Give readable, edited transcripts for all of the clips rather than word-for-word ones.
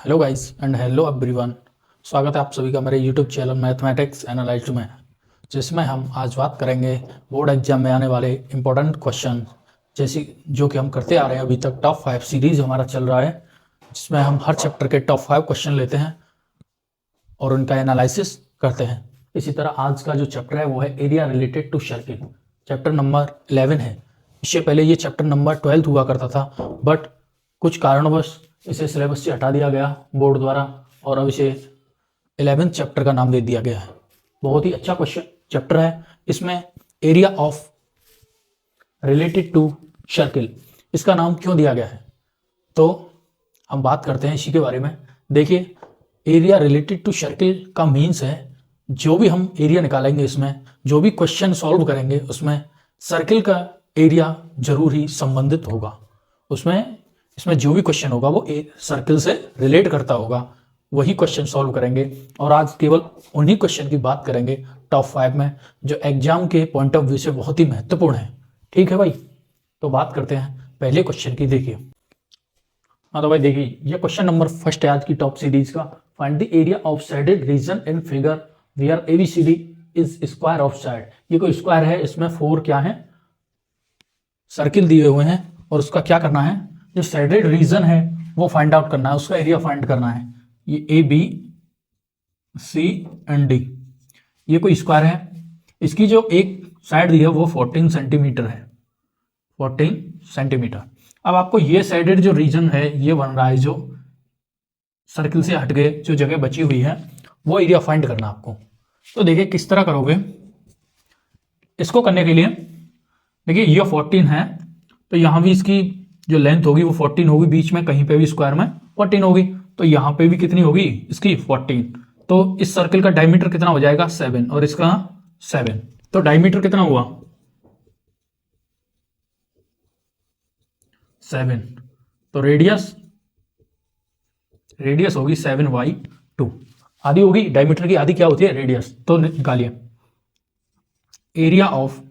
Hello guys and hello everyone. स्वागत है आप सभी का मेरे यूट्यूब चैनल मैथमेटिक्स एनालाइज्ड में, जिसमें हम आज बात करेंगे बोर्ड एग्जाम में आने वाले इंपॉर्टेंट क्वेश्चन, जैसे जो कि हम करते आ रहे हैं। अभी तक टॉप 5 सीरीज हमारा चल रहा है, जिसमें हम हर चैप्टर के टॉप 5 क्वेश्चन लेते हैं और उनका एनालिसिस करते हैं। इसी तरह आज का जो चैप्टर है वो है area related to circle, chapter number 11 है। इससे पहले ये चैप्टर नंबर 12 हुआ करता था, बट कुछ कारणवश इसे सिलेबस से हटा दिया गया बोर्ड द्वारा और अब इसे 11th चैप्टर का नाम दे दिया गया है। बहुत ही अच्छा क्वेश्चन चैप्टर है। इसमें area of related to circle, इसका नाम क्यों दिया गया है तो हम बात करते हैं इसी के बारे में। देखिए, एरिया रिलेटेड टू सर्किल का मीन्स है जो भी हम एरिया निकालेंगे, इसमें जो भी क्वेश्चन सॉल्व करेंगे उसमें सर्किल का एरिया जरूर ही संबंधित होगा। इसमें जो भी क्वेश्चन होगा वो सर्किल से रिलेट करता होगा, वही क्वेश्चन सॉल्व करेंगे। और आज केवल उन्हीं क्वेश्चन की बात करेंगे टॉप 5 में, जो एग्जाम के पॉइंट ऑफ व्यू से बहुत ही महत्वपूर्ण है। ठीक है भाई, तो बात करते हैं पहले क्वेश्चन की। देखिए, हाँ तो भाई देखिए, ये क्वेश्चन नंबर फर्स्ट है आज की टॉप सीरीज का। Find the area of shaded region in figure where ABCD is square of side. ये कोई स्क्वायर है, इसमें 4 क्या है, सर्किल दिए हुए हैं और उसका क्या करना है, जो शेडेड रीजन है वो फाइंड आउट करना है, उसका एरिया फाइंड करना है। ये ABC एंड D, ये कोई स्क्वायर है। इसकी जो एक साइड दी है वो 14 सेंटीमीटर है, 14 सेंटीमीटर। अब आपको ये शेडेड जो रीजन है ये बन रहा है, जो सर्किल से हट गए जो जगह बची हुई है वो एरिया फाइंड करना आपको। तो देखिए किस तरह करोगे इसको करने के लिए। देखिए ये 14 है तो यहां भी इसकी जो लेंथ होगी वो 14 होगी, बीच में कहीं पे भी स्क्वायर में 14 होगी, तो यहां पे भी कितनी होगी इसकी 14। तो इस सर्किल का डायमीटर कितना हो जाएगा 7 और इसका 7, तो डायमीटर कितना हुआ 7। तो रेडियस होगी 7/2, आधी होगी, डायमीटर की आधी क्या होती है रेडियस। तो निकालिए एरिया ऑफ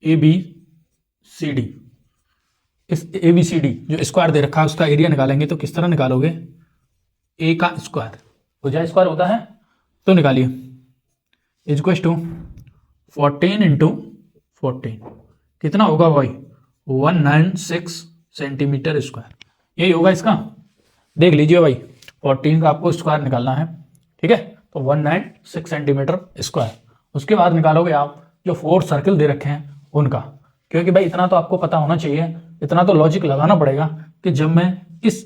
ABCD। इस ABCD जो स्क्वायर दे रखा है उसका एरिया निकालेंगे तो किस तरह निकालोगे, A का स्क्वायर हो जाए, स्क्वायर होता है तो निकालिए, इक्वल टू 14 इंटू 14 कितना होगा भाई 196 सेंटीमीटर स्क्वायर, यही होगा इसका। देख लीजिए भाई, 14 का आपको स्क्वायर निकालना है, ठीक है, तो 196 सेंटीमीटर स्क्वायर। उसके बाद निकालोगे आप जो 4 सर्किल दे रखे हैं उनका, क्योंकि भाई इतना तो आपको पता होना चाहिए, इतना तो लॉजिक लगाना पड़ेगा कि जब मैं इस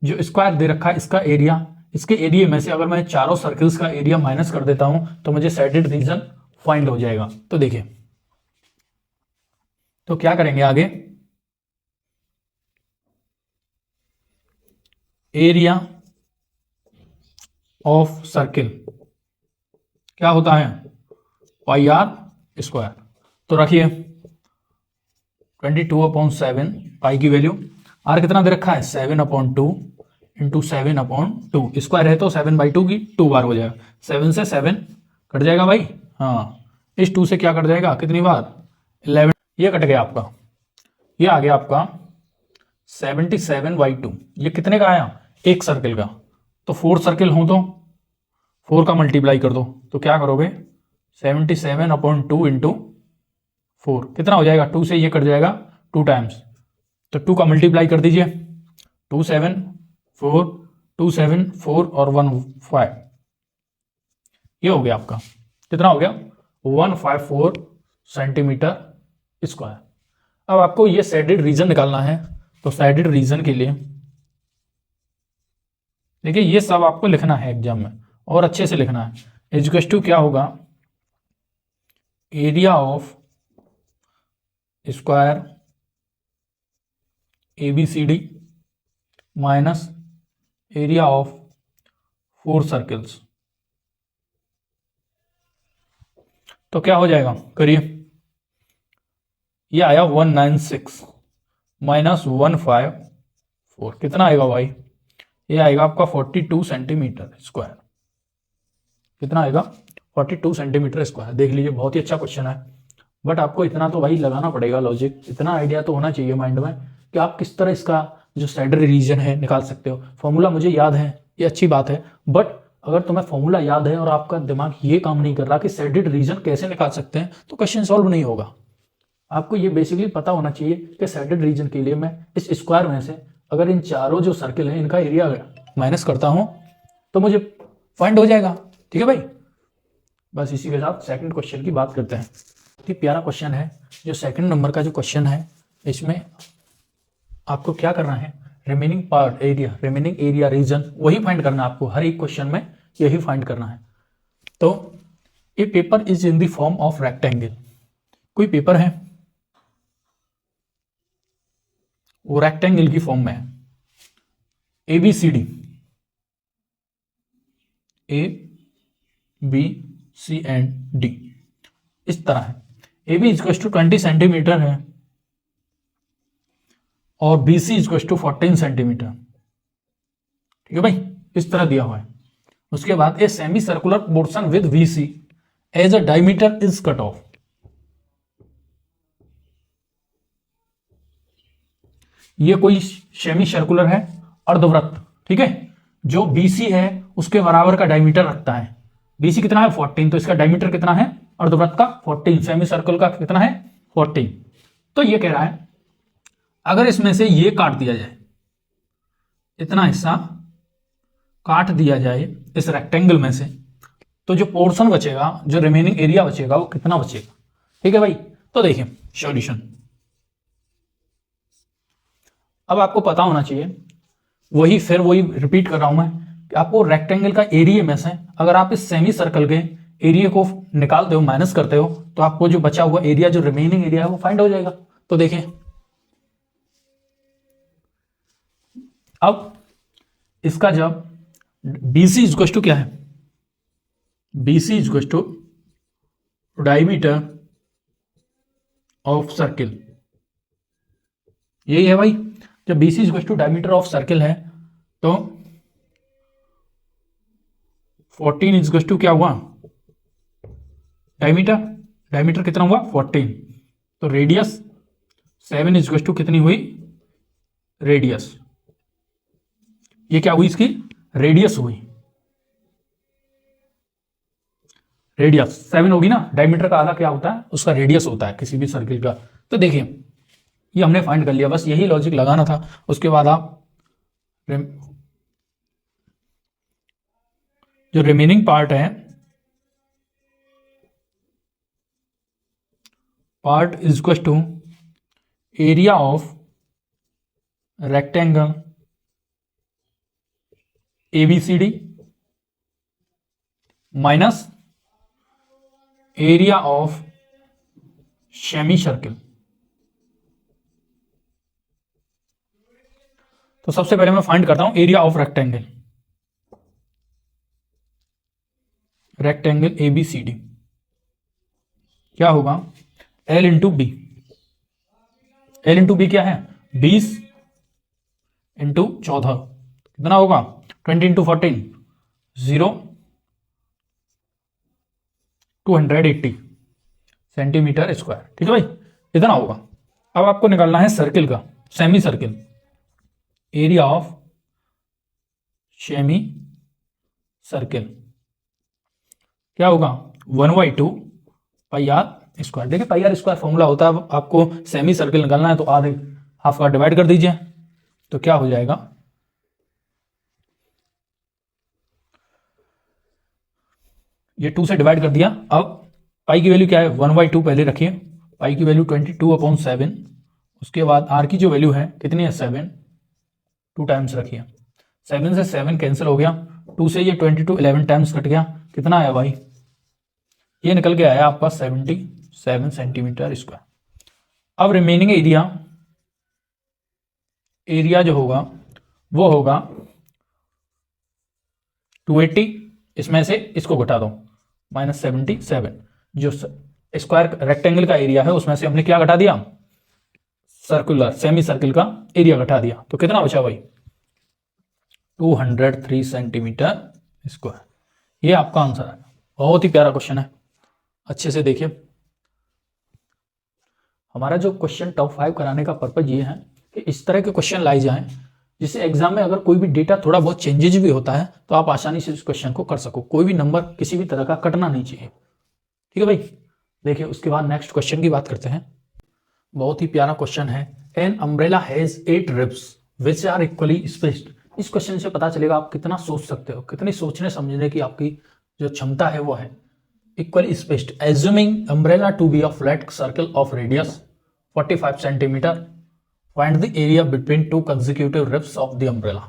जो स्क्वायर दे रखा है इसका एरिया, इसके एरिया में से अगर मैं चारों सर्किल्स का एरिया माइनस कर देता हूं तो मुझे शेडेड रीजन फाइंड हो जाएगा। तो देखिए, तो क्या करेंगे आगे, एरिया ऑफ सर्किल क्या होता है πr स्क्वायर। तो रखिए 22/7 पाई की वैल्यू, आर कितना दे रखा है 7/2 इंटू 7/2, स्क्वायर है तो 7/2 की 2 बार हो जाएगा, 7 से 7 कट जाएगा भाई, हाँ इस 2 से क्या कट जाएगा कितनी बार 11, ये कट गया आपका, ये आ गया आपका 77/2। ये कितने का आया एक सर्किल का, तो 4 सर्किल हो तो 4 का मल्टीप्लाई कर दो, तो क्या करोगे 77/2 इंटू 4 कितना हो जाएगा, 2 से ये कट जाएगा 2 टाइम्स, तो 2 का मल्टीप्लाई कर दीजिए, 2 7 4 2 7 4 और 1 5, ये हो गया आपका कितना हो गया 154 सेंटीमीटर स्क्वायर। अब आपको ये शेडेड रीजन निकालना है, तो शेडेड रीजन के लिए देखिए ये सब आपको लिखना है एग्जाम में और अच्छे से लिखना है। इक्वल टू क्या होगा, area of square ABCD minus area of 4 circles, तो क्या हो जाएगा करिए, ये आया 196 माइनस 154 कितना आएगा भाई, ये आएगा आपका 42 सेंटीमीटर स्क्वायर। कितना आएगा 42 सेंटीमीटर स्क्वायर। देख लीजिए बहुत ही अच्छा क्वेश्चन है, बट आपको इतना तो भाई लगाना पड़ेगा लॉजिक, इतना आइडिया तो होना चाहिए माइंड में कि आप किस तरह इसका जो सैडर रीजन है निकाल सकते हो। फॉर्मूला मुझे याद है, ये अच्छी बात है, बट अगर तुम्हें फॉर्मूला याद है और आपका दिमाग ये काम नहीं कर रहा कि सैडेड रीजन कैसे निकाल सकते हैं, तो क्वेश्चन सॉल्व नहीं होगा। आपको ये बेसिकली पता होना चाहिए कि सैडेड रीजन के लिए मैं इस स्क्वायर में से अगर इन चारों जो सर्किल है इनका एरिया माइनस करता हूं तो मुझे फाइंड हो जाएगा। ठीक है भाई, बस इसी के साथ सेकंड क्वेश्चन की बात करते हैं। बहुत ही प्यारा क्वेश्चन है जो सेकंड नंबर का जो क्वेश्चन है, इसमें आपको क्या करना है, remaining part area, remaining area region वही फाइंड करना है आपको। हर एक क्वेश्चन में यही फाइंड करना है। तो a paper is in the form of rectangle, कोई पेपर है वो रेक्टेंगल की फॉर्म में है, A B C D, A B C and D इस तरह है। A B is equal to 20 centimetre है और B C is equal to 14 centimetre. ठीक है भाई, इस तरह दिया हुआ है। उसके बाद a semi circular portion with B C as a diameter is cut off. ये कोई सेमी सर्कुलर है अर्धवृत्त, ठीक है, जो बीसी है उसके बराबर का डायमीटर रखता है। बीसी कितना है 14, तो इसका डायमीटर कितना है अर्धवृत्त का 14, सेमी सर्कल का कितना है 14। तो ये कह रहा है अगर इसमें से ये काट दिया जाए, इतना हिस्सा काट दिया जाए इस रेक्टेंगल में से, तो जो पोर्शन बचेगा, जो रिमेनिंग एरिया बचेगा वो कितना बचेगा। ठीक है भाई, तो देखिए सॉल्यूशन। अब आपको पता होना चाहिए, वही रिपीट कर रहा हूं मैं कि आपको रेक्टेंगल का एरिया में से अगर आप इस सेमी सर्कल के एरिया को निकालते हो, माइनस करते हो, तो आपको जो बचा हुआ एरिया, जो रिमेनिंग एरिया है वो फाइंड हो जाएगा। तो देखें, अब इसका जब BC इक्वल टू क्या है, BC equal to diameter of circle, यही है भाई। जब BC equal to diameter of circle है तो 14 इक्वल टू क्या हुआ, डायमीटर, डायमीटर कितना हुआ 14, तो रेडियस 7 इक्वल टू कितनी हुई रेडियस, ये क्या हुई इसकी रेडियस हुई, रेडियस 7 होगी ना। डायमीटर का आधा क्या होता है, उसका रेडियस होता है किसी भी सर्किल का। तो देखिए ये हमने फाइंड कर लिया, बस यही लॉजिक लगाना था। उसके बाद आप जो रिमेनिंग पार्ट है, part is equal to area of rectangle ABCD minus area of semi circle. तो सबसे पहले मैं फाइंड करता हूं area of rectangle, rectangle ABCD क्या होगा, L into B. L into B क्या है 20 इंटू 14, कितना होगा 20 इंटू 14 0, 280 सेंटीमीटर स्क्वायर। ठीक है भाई, इतना होगा। अब आपको निकालना है सर्किल का, semi circle, area of semi circle क्या होगा 1/2 पाई आर स्क्वायर। देखिए पाई आर स्क्वायर फॉर्मूला होता है। आपको सेमी सर्किल निकालना है तो आधे हाफ का डिवाइड कर दीजिए, तो क्या हो जाएगा, ये 2 से डिवाइड कर दिया। अब पाई की वैल्यू क्या है 1/2 पहले रखिए, पाई की वैल्यू 22/7, उसके बाद आर की जो वैल्यू है कितनी है 7, 2 टाइम्स रखिए, 7 से 7 कैंसिल हो गया, 2 से ये 22 11 टाइम्स कट गया, कितना आया भाई, ये निकल के आया आपका 77 सेंटीमीटर स्क्वायर। अब रिमेनिंग एरिया, एरिया जो होगा वो होगा 280, इसमें से इसको घटा दो -77, जो स्क्वायर रेक्टेंगल का एरिया है उसमें से हमने क्या घटा दिया, सर्कुलर सेमी सर्किल का एरिया घटा दिया, तो कितना बचा भाई 203 सेंटीमीटर स्क्वायर। ये आपका आंसर है। बहुत ही प्यारा क्वेश्चन है, अच्छे से देखिए। हमारा जो क्वेश्चन टॉप 5 कराने का पर्पज ये है कि इस तरह के क्वेश्चन लाए जाएं जिससे एग्जाम में अगर कोई भी डेटा थोड़ा बहुत चेंजेज भी होता है तो आप आसानी से इस क्वेश्चन को कर सको, कोई भी नंबर किसी भी तरह का कटना नहीं चाहिए। ठीक है भाई। देखिए उसके बाद नेक्स्ट क्वेश्चन की बात करते हैं। बहुत ही प्यारा क्वेश्चन है। An umbrella has 8 ribs which are equally spaced. इस क्वेश्चन से पता चलेगा आप कितना सोच सकते हो, कितनी सोचने समझने की आपकी जो क्षमता है वो है। Equally spaced assuming umbrella to be a flat circle of radius 45 centimetre, find the area between two consecutive ribs of the umbrella.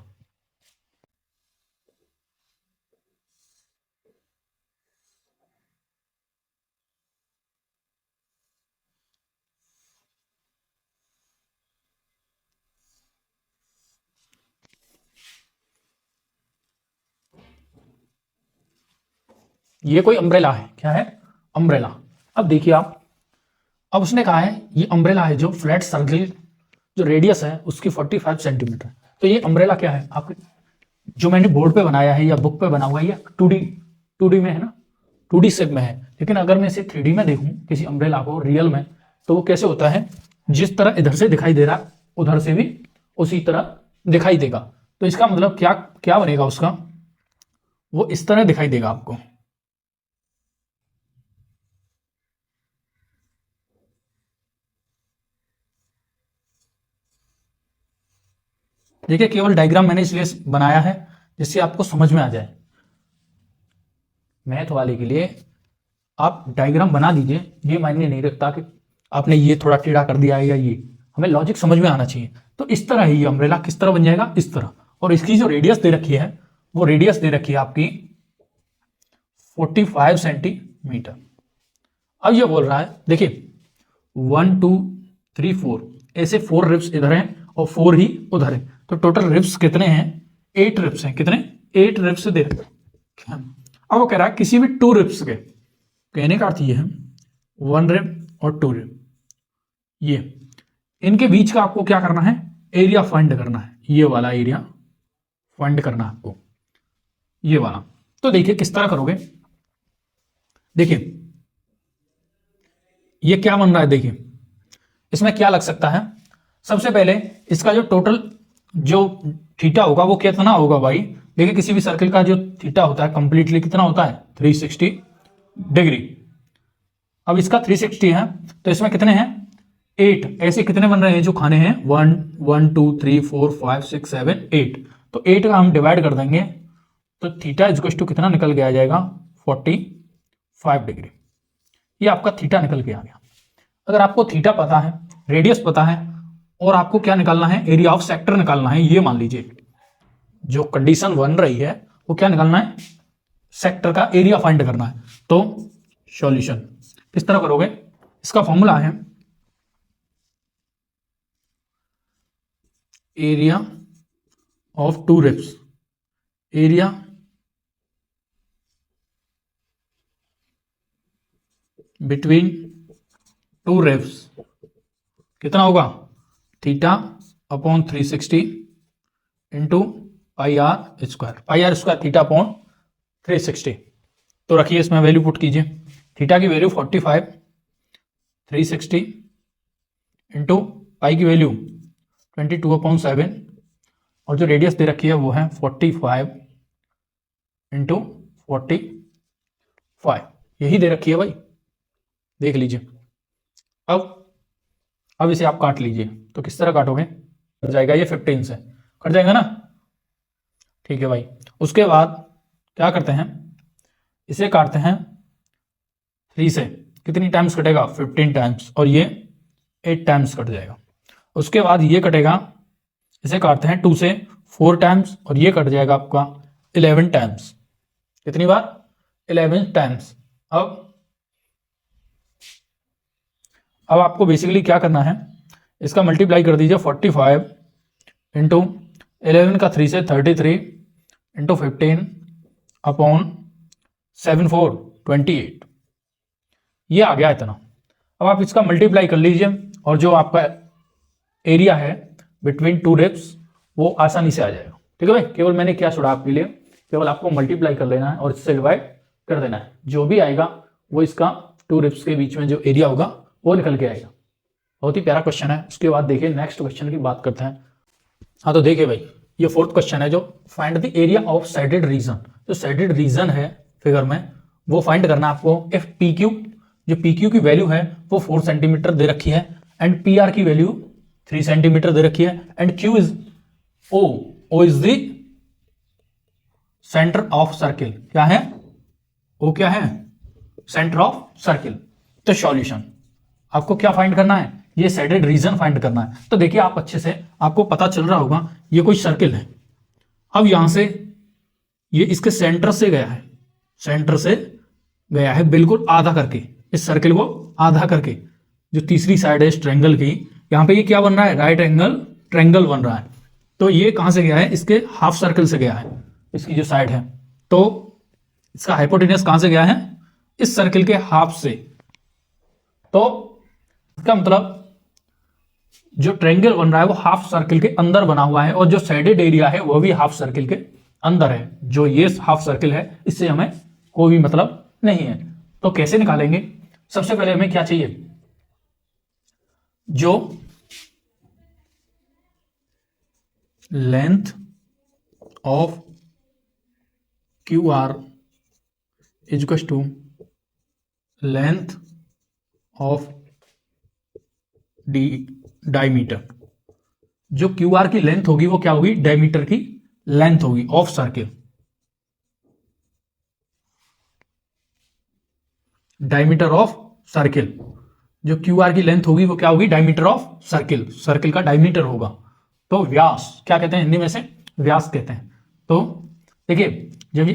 ये कोई अम्ब्रेला है, क्या है? अम्ब्रेला। अब देखिए आप, अब उसने कहा है ये अम्ब्रेला है जो फ्लैट सर्कल जो रेडियस है उसकी 45 सेंटीमीटर। तो ये अम्ब्रेला क्या है? आप जो मैंने बोर्ड पे बनाया है या बुक पे बना हुआ है या 2D में है ना, 2D शेप में है। लेकिन अगर मैं इसे 3D में देखूं किसी अम्ब्रेला को रियल में, तो वो कैसे होता है? जिस तरह इधर से दिखाई दे रहा है उधर से भी उसी तरह दिखाई देगा। तो इसका मतलब क्या क्या बनेगा उसका? वो इस तरह दिखाई देगा आपको। देखिए केवल डायग्राम मैंने इसलिए बनाया है जिससे आपको समझ में आ जाए। मैथ वाले के लिए आप डायग्राम बना दीजिए, ये मायने नहीं रखता कि आपने ये थोड़ा टेढ़ा कर दिया है या ये, हमें लॉजिक समझ में आना चाहिए। तो इस तरह ही ये अम्ब्रेला किस तरह बन जाएगा? इस तरह। और इसकी जो रेडियस दे रखी है वो रेडियस दे रखी है आपकी 45 सेंटीमीटर। अब ये बोल रहा है देखिए 1 2 3 4 ऐसे 4 रिब्स इधर हैं और 4 ही उधर है। तो टोटल रिब्स कितने हैं? 8 रिब्स हैं। कितने? 8 रिब्स दे रखे हैं। अब वो कह रहा है किसी भी 2 रिब्स के, कहने का अर्थ ये है 1 रिब और 2 रिब, ये इनके बीच का आपको क्या करना है? एरिया फाइंड करना है। ये वाला एरिया फाइंड करना है आपको, ये वाला। तो देखिए किस तरह करोगे। देखिए ये क्या बन रहा है? देखिए इसमें क्या लग सकता है? सबसे पहले इसका जो टोटल जो थीटा होगा वो कितना होगा भाई? देखिए किसी भी सर्कल का जो थीटा होता है कंप्लीटली कितना होता है? 360 डिग्री। अब इसका 360 है तो इसमें कितने हैं? 8। ऐसे कितने बन रहे हैं जो खाने हैं? 1 1 2 3 4 5 6 7 8। तो 8 का हम डिवाइड कर देंगे तो थीटा इक्वल टू कितना निकल के आ जाएगा? 45 डिग्री। ये आपका थीटा निकल के आ गया। अगर आपको थीटा पता है, रेडियस पता है और आपको क्या निकालना है? एरिया ऑफ सेक्टर निकालना है। ये मान लीजिए जो कंडीशन बन रही है वो क्या निकालना है? सेक्टर का एरिया फाइंड करना है। तो सॉल्यूशन किस तरह करोगे? इसका फॉर्मूला है area of 2 ribs, area between 2 ribs कितना होगा? Theta upon 360 into pi r square theta upon 360। तो रखिए इसमें वैल्यू पुट कीजिए। थीटा की वैल्यू 45, 360 इंटू पाई की वैल्यू 22/7 और जो रेडियस दे रखी है वो है 45 इंटू 45, यही दे रखी है भाई, देख लीजिए। अब इसे आप काट लीजिए। तो किस तरह काटोगे? कट जाएगा ये 15 से, कट जाएगा ना? ठीक है भाई। उसके बाद क्या करते हैं? इसे काटते हैं 3 से। कितनी टाइम्स कटेगा? 15 टाइम्स। और ये 8 टाइम्स कट जाएगा। उसके बाद ये कटेगा, इसे काटते हैं 2 से 4 टाइम्स और ये कट जाएगा आपका 11 टाइम्स। कितनी बार? 11 टाइम्स। अब आपको बेसिकली क्या करना है? इसका मल्टीप्लाई कर दीजिए 45 इंटू 11 का 3 से 33 इंटू 15 अपॉन 7 4 28, ये आ गया इतना। अब आप इसका मल्टीप्लाई कर लीजिए और जो आपका एरिया है बिटवीन 2 रिब्स वो आसानी से आ जाएगा। ठीक है भाई। केवल मैंने क्या छोड़ा आपके लिए, केवल आपको मल्टीप्लाई कर लेना है और इससे डिवाइड कर देना है। जो भी आएगा वो इसका 2 रिब्स के बीच में जो एरिया होगा वो निकल के आएगा। बहुत ही प्यारा क्वेश्चन है। उसके बाद देखिए नेक्स्ट क्वेश्चन की बात करते हैं। हाँ तो देखिए भाई, ये फोर्थ क्वेश्चन है जो find the area of shaded region. जो शेडेड रीजन है फिगर में वो फाइंड करना आपको। इफ पी क्यू, जो पी क्यू की वैल्यू है वो 4 सेंटीमीटर दे रखी है एंड पी आर की वैल्यू 3 सेंटीमीटर दे रखी है and Q is O is the centre of circle. क्या है ओ, क्या है सेंटर ऑफ सर्किल। तो सॉल्यूशन आपको क्या फाइंड करना है, ये शेडेड रीजन फाइंड करना है। तो देखिए आप अच्छे से, आपको पता चल रहा होगा ये कोई सर्किल है। अब यहां से ये इसके सेंटर से गया है, सेंटर से गया है बिल्कुल आधा करके, इस सर्किल को आधा करके। जो तीसरी साइड है इस ट्रायंगल की, यहां पे ये क्या बन रहा है, राइट एंगल ट्रायंगल बन रहा है। तो ये कहां से गया है, इसके हाफ सर्कल से गया है, इसकी जो साइड है। तो इसका हाइपोटेन्यूस कहां से गया है, इस सर्किल के हाफ से। तो इसका मतलब जो ट्रायंगल बन रहा है वो हाफ सर्किल के अंदर बना हुआ है और जो शेडेड एरिया है वो भी हाफ सर्किल के अंदर है। जो ये हाफ सर्किल है इससे हमें कोई भी मतलब नहीं है। तो कैसे निकालेंगे, सबसे पहले हमें क्या चाहिए, जो length of Q R is to length of the diameter. जो क्यू आर की लेंथ होगी वो क्या होगी, डायमीटर की लेंथ होगी of circle. Diameter of circle, जो क्यू आर की लेंथ होगी वो क्या होगी, डायमीटर ऑफ सर्किल, सर्किल का डायमीटर होगा। तो व्यास क्या कहते हैं हिंदी में से, व्यास कहते हैं। तो देखिए जब ये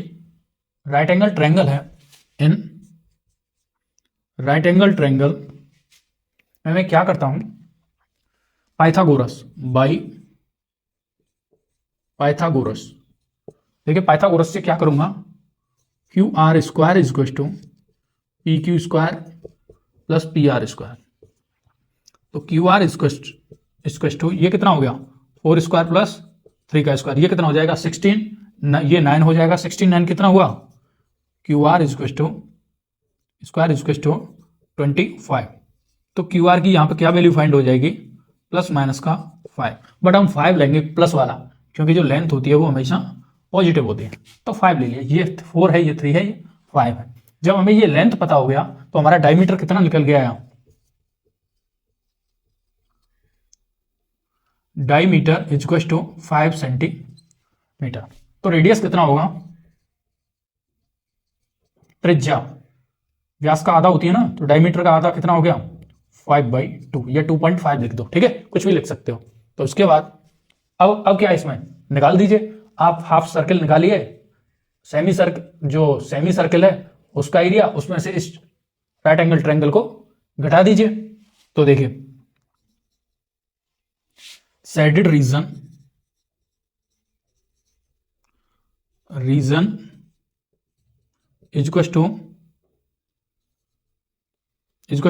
राइट एंगल ट्रायंगल है, इन राइट एंगल ट्रायंगल मैं क्या करता हूं, पाइथागोरस बाई पाइथागोरस। देखिए पाइथागोरस से क्या करूंगा, Q R square is equal to P Q square plus P R square. तो क्यू आर इक्वल टू ये कितना हो गया, 4 स्क्वायर प्लस 3 का स्क्वायर, ये कितना हो जाएगा 16, ये 9 हो जाएगा। 16 9 कितना हुआ, Q R equal to square equal to 25। तो क्यू आर की यहाँ पे क्या वैल्यू फाइंड हो जाएगी, प्लस माइनस का 5, बट हम 5 लेंगे प्लस वाला, क्योंकि जो लेंथ होती है वो हमेशा पॉजिटिव होती है। तो 5 ले लिया, ये 4 है, ये 3 है, ये 5 है। जब हमें ये लेंथ पता हो गया तो हमारा डायमीटर कितना निकल गया है, डायमीटर इक्वल टू 5 सेंटीमीटर। तो रेडियस कितना होगा, त्रिज्या व्यास का आधा होती है ना, तो डायमीटर का आधा कितना हो गया 5/2 या 2.5 लिख दो, ठीक है, कुछ भी लिख सकते हो। तो उसके बाद अब क्या इसमें निकाल दीजिए आप, हाफ सर्किल निकालिए, सेमी सर्किल, जो सेमी सर्किल है उसका एरिया, उसमें से इस राइट एंगल ट्रायंगल को घटा दीजिए। तो देखिए शेडेड रीजन इक्वल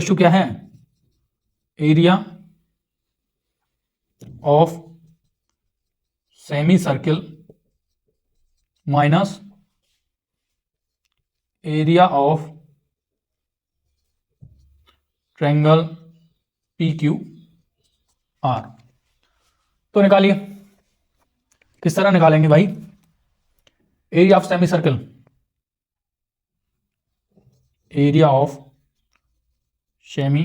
टू क्या है, area of semi circle minus area of triangle P Q R. तो निकालिए, किस तरह निकालेंगे भाई, area of semi circle, area of semi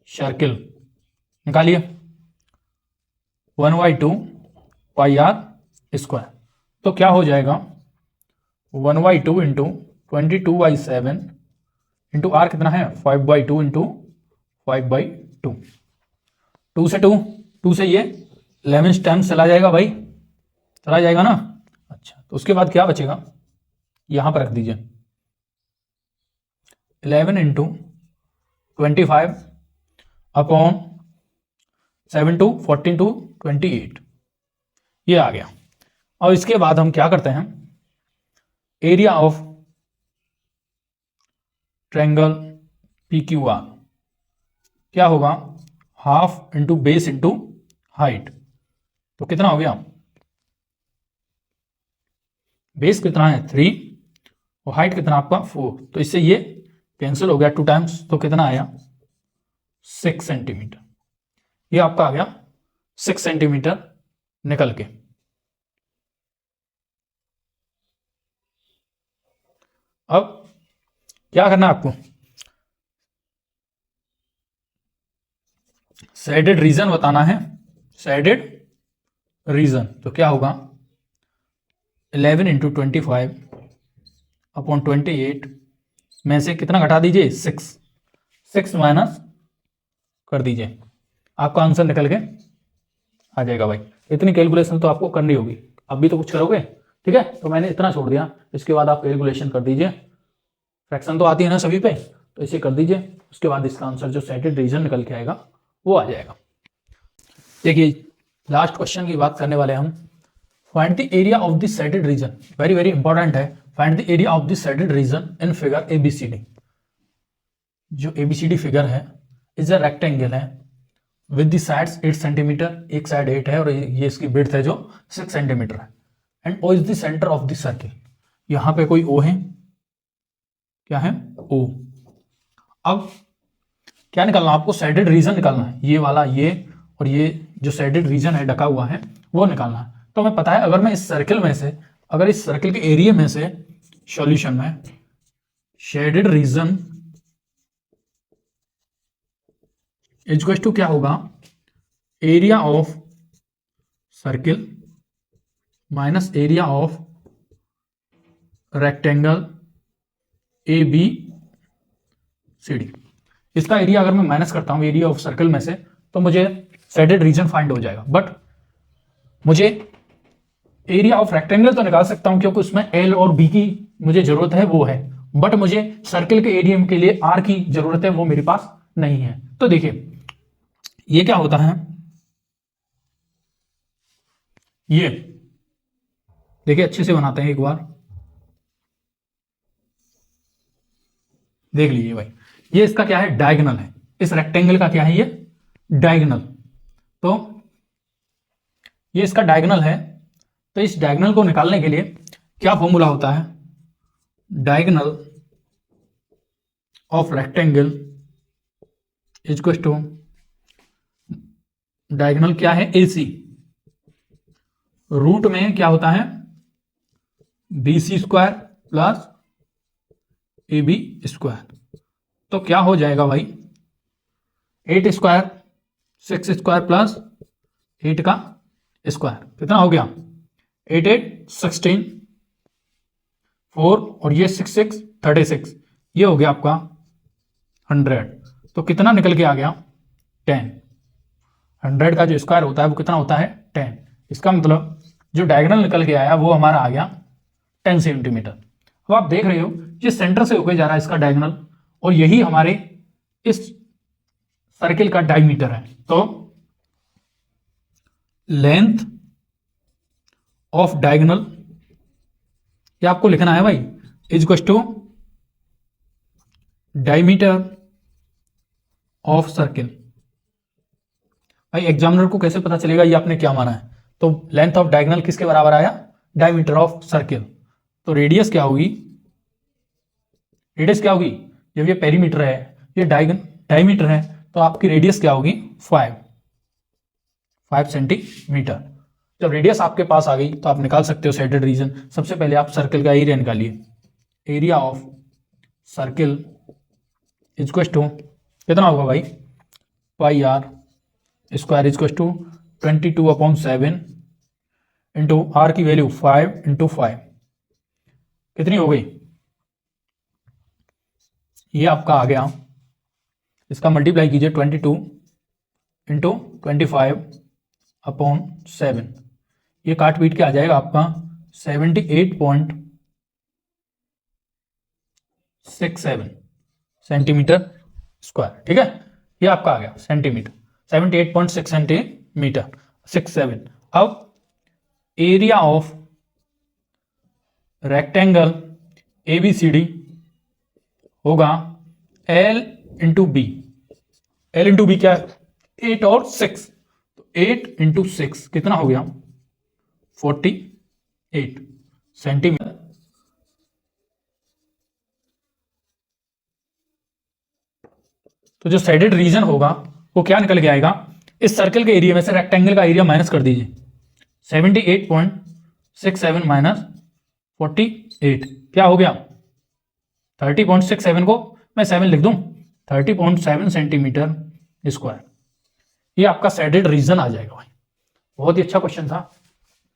circle निकालिए, 1/2 पाई आर स्क्वायर। तो क्या हो जाएगा 1/2 इंटू 22/7 इंटू आर कितना है 5/2 इंटू 5/2। 2 से ये 11 टाइम्स चला जाएगा भाई, चला जाएगा ना। अच्छा तो उसके बाद क्या बचेगा, यहां पर रख दीजिए 11 इंटू 25 अपॉन 7 टू 14 टू 28, ये आ गया। और इसके बाद हम क्या करते हैं, area of triangle P Q R क्या होगा, half into base into height. तो कितना हो गया, बेस कितना है 3 और हाइट कितना आपका 4, तो इससे ये कैंसिल हो गया 2 टाइम्स, तो कितना आया 6 सेंटीमीटर। ये आपका आ गया 6 सेंटीमीटर निकल के। अब क्या करना है आपको, शेडेड रीजन बताना है, शेडेड रीजन। तो क्या होगा, 11 इंटू 25 अपॉन 28 में से कितना घटा दीजिए, 6 माइनस कर दीजिए, आपका आंसर निकल के आ जाएगा भाई। इतनी कैलकुलेशन तो आपको करनी होगी, अब भी तो कुछ करोगे, ठीक है। तो मैंने इतना छोड़ दिया, इसके बाद आप कैलकुलेशन कर दीजिए, फ्रैक्शन तो आती है ना सभी पे, तो इसे कर दीजिए, उसके बाद इसका आंसर जो शेडेड रीजन निकल के आएगा वो आ जाएगा। देखिए लास्ट क्वेश्चन की बात करने वाले हम, find the area of the shaded region, very very important है। Find the area of the shaded region in figure ABCD। जो ABCD फिगर है इज अ रेक्टेंगल है विद द साइड्स 8 सेंटीमीटर, एक साइड 8 है और ये इसकी विड्थ है जो 6 सेंटीमीटर है, and O is the centre of the circle. यहां पे कोई O है, क्या है, O। अब क्या निकालना आपको, शेडेड रीजन निकालना है, ये वाला, ये और ये जो शेडेड रीजन है ढका हुआ है वो निकालना है। तो हमें पता है अगर मैं इस सर्किल में से, अगर इस सर्किल के एरिया में से सॉल्यूशन में शेडेड रीजन इक्वल टू क्या होगा, area of circle minus area of rectangle ABCD। इसका एरिया अगर मैं माइनस करता हूं एरिया ऑफ सर्किल में से, तो मुझे शेडेड रीजन फाइंड हो जाएगा, बट मुझे एरिया ऑफ रेक्टेंगल तो निकाल सकता हूं क्योंकि उसमें L और B की मुझे जरूरत है, वो है, बट मुझे सर्किल के एरिया के लिए R की जरूरत है, वो मेरे पास नहीं है। तो देखिए ये क्या होता है, ये देखिए अच्छे से बनाते हैं, एक बार देख लीजिए भाई। ये इसका क्या है, डायगोनल है, इस रेक्टेंगल का क्या है, ये डायगोनल। तो ये इसका डायगोनल है, तो इस डायगोनल को निकालने के लिए क्या फॉर्मूला होता है, diagonal of rectangle equal to, diagonal क्या है, AC, रूट में क्या होता है, BC square plus AB square. तो क्या हो जाएगा भाई, 8 स्क्वायर 6 स्क्वायर प्लस 8 का स्क्वायर, कितना हो गया, 8 8 16 4 और ये 6 6 36, ये हो गया आपका 100। तो कितना निकल के आ गया, 10। 100 का जो स्क्वायर होता है वो कितना होता है, 10। इसका मतलब जो डायगोनल निकल के आया वो हमारा आ गया 10 सेंटीमीटर। अब आप देख रहे हो ये सेंटर से होकर जा रहा है इसका डायगोनल, और यही हमारे इस सर्किल का डायमीटर है। तो लेंथ ऑफ डायगोनल, ये आपको लिखना है भाई, is equal to diameter of circle. भाई एग्जामिनर को कैसे पता चलेगा ये आपने क्या माना है, तो लेंथ ऑफ डायगोनल किसके बराबर आया, डायमीटर ऑफ सर्किल। तो रेडियस क्या होगी, रेडियस क्या होगी, जब ये पेरीमीटर है, ये डायमीटर है, तो आपकी रेडियस क्या होगी, 5 सेंटीमीटर। जब रेडियस आपके पास आ गई तो आप निकाल सकते हो शेडेड रीजन। सबसे पहले आप सर्किल का एरिया निकालिए, area of circle equal to कितना होगा भाई, pi r square equal to 22/7 into r की वैल्यू 5 इंटू 5, कितनी हो गई, ये आपका आ गया, इसका मल्टीप्लाई कीजिए 22 इंटू 25/7, ये काट पीट के आ जाएगा आपका 78.67 सेंटीमीटर स्क्वायर। ठीक है, ये आपका आ गया सेंटीमीटर, 78.6 सेंटीमीटर 67। अब एरिया ऑफ रेक्टेंगल ABCD होगा L into B. L into B क्या है, 8 और 6, तो 8 इंटू 6 कितना हो गया, 48 सेंटीमीटर। तो जो शेडेड रीजन होगा वो क्या निकल के आएगा, इस सर्कल के एरिया में से रेक्टेंगल का एरिया माइनस कर दीजिए। 78.67 माइनस 48 क्या हो गया? 30.67 को मैं 7 लिख दूं, 30.7 सेंटीमीटर स्क्वायर। ये आपका शेडेड रीजन आ जाएगा भाई। बहुत ही अच्छा क्वेश्चन था,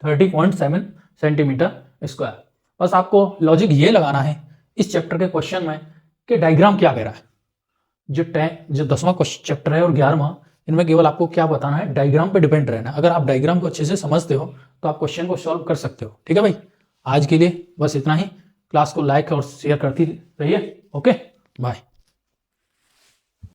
30.7 सेंटीमीटर स्क्वायर। बस आपको लॉजिक ये लगाना है इस चैप्टर के क्वेश्चन में कि डायग्राम क्या कह रहा है। जो 10वां चैप्टर है और 11वां, इनमें केवल आपको क्या बताना है, डायग्राम पे डिपेंड रहना है। अगर आप डायग्राम को अच्छे से समझते हो तो आप क्वेश्चन को सॉल्व कर सकते हो। ठीक है भाई, आज के लिए बस इतना ही। क्लास को लाइक और शेयर करती रहिए। Okay, bye.